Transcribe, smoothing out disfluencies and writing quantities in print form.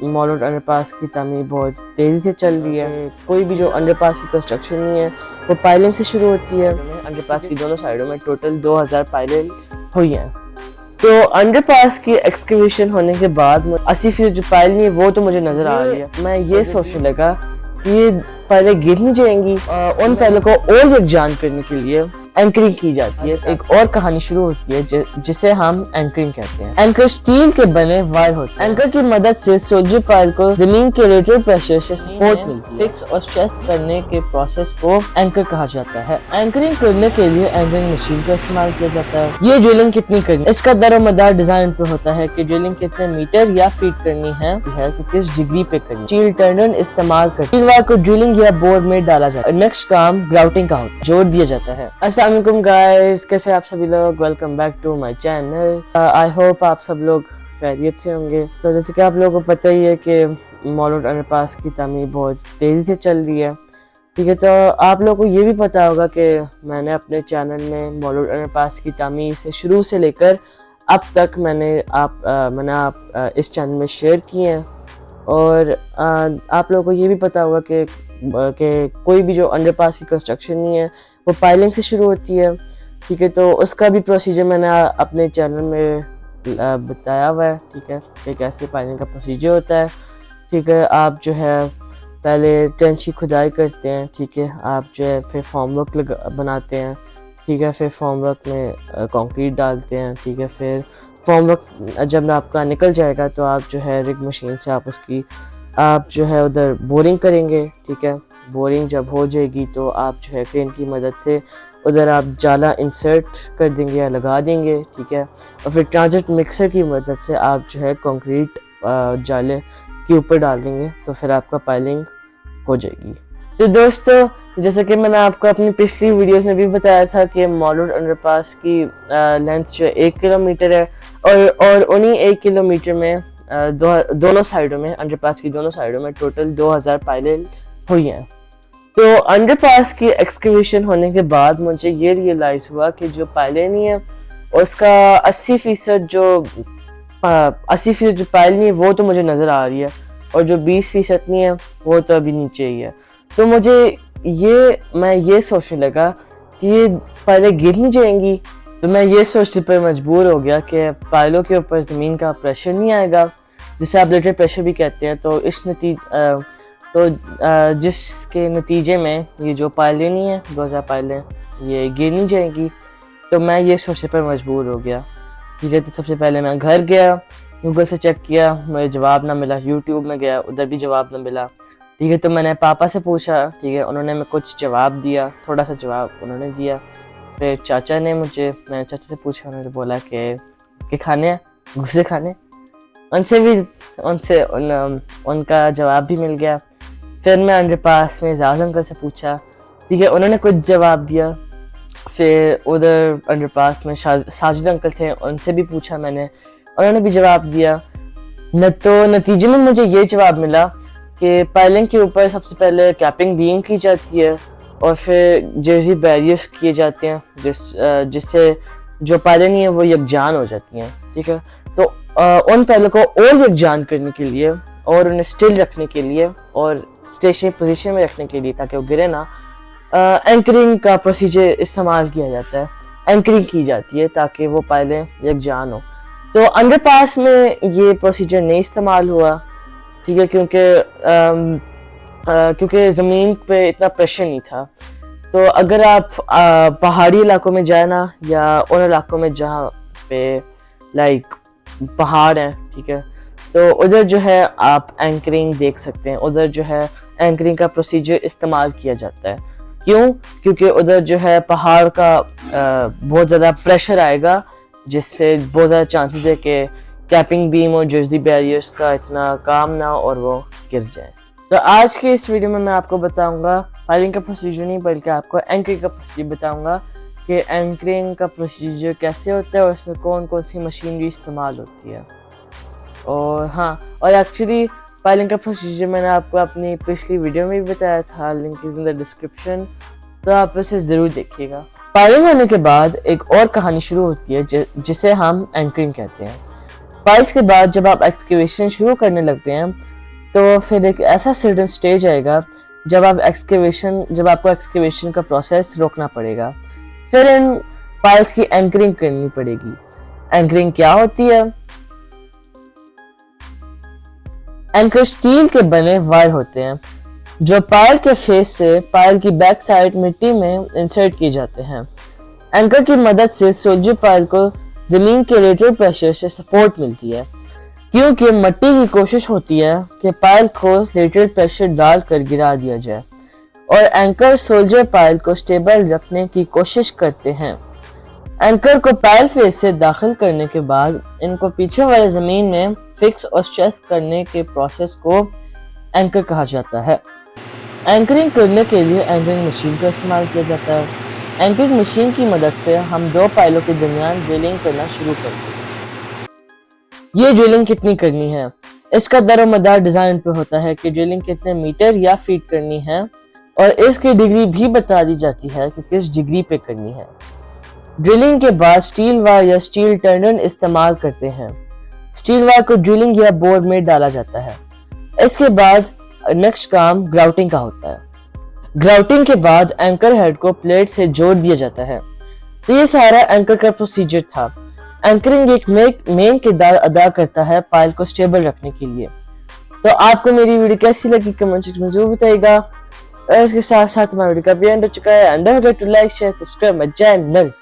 Mall road underpass की तामीर बहुत तेज़ी से चल रही है। कोई भी जो अंडरपास की कंस्ट्रक्शन नहीं है वो पाइलिंग से शुरू होती है। अंडरपास की दोनों साइडों में टोटल 2000 पाइलें हुई हैं। तो अंडरपास की एक्सकवेशन होने के बाद 80% जो पाइल नहीं है वो तो मुझे नज़र आ रही है। मैं ये सोचने लगा कि ये पहले गिर नहीं जाएंगी। उन पहले को और यकजान करने के लिए एंकरिंग की जाती है। एक और कहानी शुरू होती है जिसे हम एंकरिंग कहते हैं। एंकर स्टील के बने वायर होते हैं। एंकर की मदद से सोल्जर पाइल को जमीन के रेडिएटर प्रेशर से सपोर्ट मिलती है। फिक्स और स्ट्रेस करने के प्रोसेस को एंकर कहा जाता है। एंकरिंग करने के लिए एंकरिंग मशीन का इस्तेमाल किया जाता है। ये ड्रिलिंग कितनी करनी, इसका दरोमदार डिजाइन पे होता है कि ड्रिलिंग कितने मीटर या फीट करनी है कि किस डिग्री पे करनी। स्टील टर्नर इस्तेमाल कर स्टील वायर को ड्रिलिंग या बोर में डाला जाता है। नेक्स्ट काम ग्राउटिंग का होता है, जोड़ दिया जाता है। अस्सलामुअलैकुम गाइस, कैसे आप सभी लोग। Welcome back to my channel. I hope आप सब लोग खैरियत से होंगे। तो जैसे कि आप लोगों को पता ही है कि मॉल रोड अंडरपास की तामीर बहुत तेज़ी से चल रही है, ठीक है। तो आप लोगों को ये भी पता होगा कि मैंने अपने चैनल में मॉल रोड अंडरपास की तामीर से शुरू से लेकर अब तक मैंने इस चैनल में शेयर किए हैं। और आप लोगों को ये भी पता होगा कि कोई भी जो अंडरपास की कंस्ट्रक्शन नहीं है वो पाइलिंग से शुरू होती है, ठीक है। तो उसका भी प्रोसीजर मैंने अपने चैनल में बताया हुआ है, ठीक है, कि कैसे पाइलिंग का प्रोसीजर होता है, ठीक है। आप जो है पहले ट्रेंच की खुदाई करते हैं, ठीक है। आप जो है फिर फॉर्मवर्क बनाते हैं, ठीक है। फिर फॉर्मवर्क में कंक्रीट डालते हैं, ठीक है। फिर फॉर्मवर्क जब आपका निकल जाएगा तो आप जो है रिग मशीन से आप जो है उधर बोरिंग करेंगे, ठीक है। बोरिंग जब हो जाएगी तो आप जो है क्रेन की मदद से उधर आप जाला इंसर्ट कर देंगे या लगा देंगे, ठीक है। और फिर ट्रांजिट मिक्सर की मदद से आप जो है कंक्रीट जाले के ऊपर डाल देंगे, तो फिर आपका पाइलिंग हो जाएगी। तो दोस्तों, जैसे कि मैंने आपको अपनी पिछली वीडियोस में भी बताया था कि मॉल रोड अंडरपास की लेंथ जो 1 किलोमीटर है और उन्हीं 1 किलोमीटर में दोनों साइडों में, अंडरपास की दोनों साइडों में टोटल 2000 पाइलें हुई हैं। तो अंडरपास की एक्सकवेशन होने के बाद मुझे ये रियलाइज़ हुआ कि जो पाइलें नहीं है उसका 80% जो पाइल नहीं है वो तो मुझे नज़र आ रही है, और जो 20% नहीं है वो तो अभी नीचे ही है। तो मैं ये सोचने लगा कि ये पाइलें गिर नहीं जाएंगी। तो मैं ये सोचने पर मजबूर हो गया कि पाइलों के ऊपर ज़मीन का प्रेशर नहीं आएगा, जिसे आप लेटरल प्रेशर भी कहते हैं। तो जिसके नतीजे में ये जो पाइलें नहीं है 2000 पाइलें ये गिर नहीं जाएंगी। तो मैं ये सोचने पर मजबूर हो गया, ठीक है। तो सबसे पहले मैं घर गया, गूगल से चेक किया, मुझे जवाब ना मिला। यूट्यूब में गया, उधर भी जवाब ना मिला, ठीक है। तो मैंने पापा से पूछा, ठीक है, उन्होंने मैं कुछ जवाब दिया, थोड़ा सा जवाब उन्होंने दिया। फिर मैंने चाचा से पूछा, उन्होंने बोला कि खाने हैं घुसे खाने, उनका जवाब भी मिल गया। फिर मैं अंडरपास में एजाज अंकल से पूछा, ठीक है, उन्होंने कुछ जवाब दिया। फिर उधर अंडरपास में साजिद अंकल थे, उनसे भी पूछा मैंने, उन्होंने भी जवाब दिया। तो नतीजे में मुझे ये जवाब मिला कि पाइलिंग के ऊपर सबसे पहले कैपिंग बीम की जाती है और फिर जर्सी बैरियर्स किए जाते हैं जिससे जो पाइलें नहीं है वो यकजान हो जाती हैं, ठीक है। तो उन पहलों को और यकजान करने के लिए और उन्हें स्टिल रखने के लिए और स्टेशनरी पोजीशन में रखने के लिए ताकि वो गिरे ना, एंकरिंग का प्रोसीजर इस्तेमाल किया जाता है। एंकरिंग की जाती है ताकि वो पाइलें यकजान हो। तो अंडरपास में ये प्रोसीजर नहीं इस्तेमाल हुआ, ठीक है, क्योंकि ज़मीन पे इतना प्रेशर नहीं था। तो अगर आप पहाड़ी इलाकों में जाए ना, या उन इलाकों में जहाँ पे लाइक पहाड़ हैं, ठीक है, तो उधर जो है आप एंकरिंग देख सकते हैं। उधर जो है एंकरिंग का प्रोसीजर इस्तेमाल किया जाता है। क्यों? क्योंकि उधर जो है पहाड़ का बहुत ज़्यादा प्रेशर आएगा, जिससे बहुत ज़्यादा चांसेस है कि कैपिंग बीम और जर्सी बैरियर्स का इतना काम ना और वो गिर जाए। तो आज के इस वीडियो में मैं आपको बताऊंगा पाइलिंग का प्रोसीजर नहीं, बल्कि आपको एंकरिंग का प्रोसीजर बताऊंगा कि एंकरिंग का प्रोसीजर कैसे होता है और उसमें कौन कौन सी मशीनरी इस्तेमाल होती है। और हाँ, और एक्चुअली पाइलिंग का प्रोसीजर मैंने आपको अपनी पिछली वीडियो में भी बताया था, link is in the description, तो आप उसे ज़रूर देखिएगा। पाइलिंग होने के बाद एक और कहानी शुरू होती है जिसे हम एंकरिंग कहते हैं। पाइल्स के बाद जब आप एक्सकेवेशन शुरू करने लगते हैं तो फिर एक ऐसा सर्टेन स्टेज आएगा जब आपको एक्सकेवेशन का प्रोसेस रोकना पड़ेगा। फिर इन पाइल्स की एंकरिंग करनी पड़ेगी। एंकरिंग क्या होती है? एंकर स्टील के बने वायर होते हैं जो पायल के फेस से पायल की बैक साइड मिट्टी में इंसर्ट किए जाते हैं। एंकर की मदद से सोल्जर पायल को जमीन के लेटरल प्रेशर से सपोर्ट मिलती है, क्योंकि मिट्टी की कोशिश होती है कि पायल को लेटरल प्रेशर डालकर गिरा दिया जाए और एंकर सोल्जर पायल को स्टेबल रखने की कोशिश करते हैं। एंकर को पायल फेस से दाखिल करने के बाद इनको पीछे वाले जमीन में फिक्स और स्ट्रेस करने के प्रोसेस को एंकर कहा जाता है। एंकरिंग करने के लिए एंकरिंग मशीन का इस्तेमाल किया जाता है। एंकरिंग मशीन की मदद से हम दो पायलों के दरमियान ड्रिलिंग करना शुरू करते हैं। ये ड्रिलिंग कितनी करनी है, इसका दरोमदार डिजाइन पे होता है कि ड्रिलिंग कितने मीटर या फीट करनी है, और इसकी डिग्री भी बता दी जाती है कि किस डिग्री पे करनी है। ड्रिलिंग के बाद स्टील वायर या स्टील टर्नर इस्तेमाल करते हैं। स्टील वायर को ड्रिलिंग या बोर में डाला जाता है। इसके बाद नेक्स्ट काम ग्राउटिंग का होता है। ग्राउटिंग के बाद एंकर हेड को प्लेट से जोड़ दिया जाता है। तो ये सारा एंकर का प्रोसीजर था। एंकरिंग एक मेन किरदार अदा करता है पायल को स्टेबल रखने के लिए। तो आपको मेरी वीडियो कैसी लगी कमेंट सेक्शन में जरूर बताइएगा। और इसके साथ साथ हमारा वीडियो का भी एंड हो चुका है। Don't forget to like share subscribe my channel.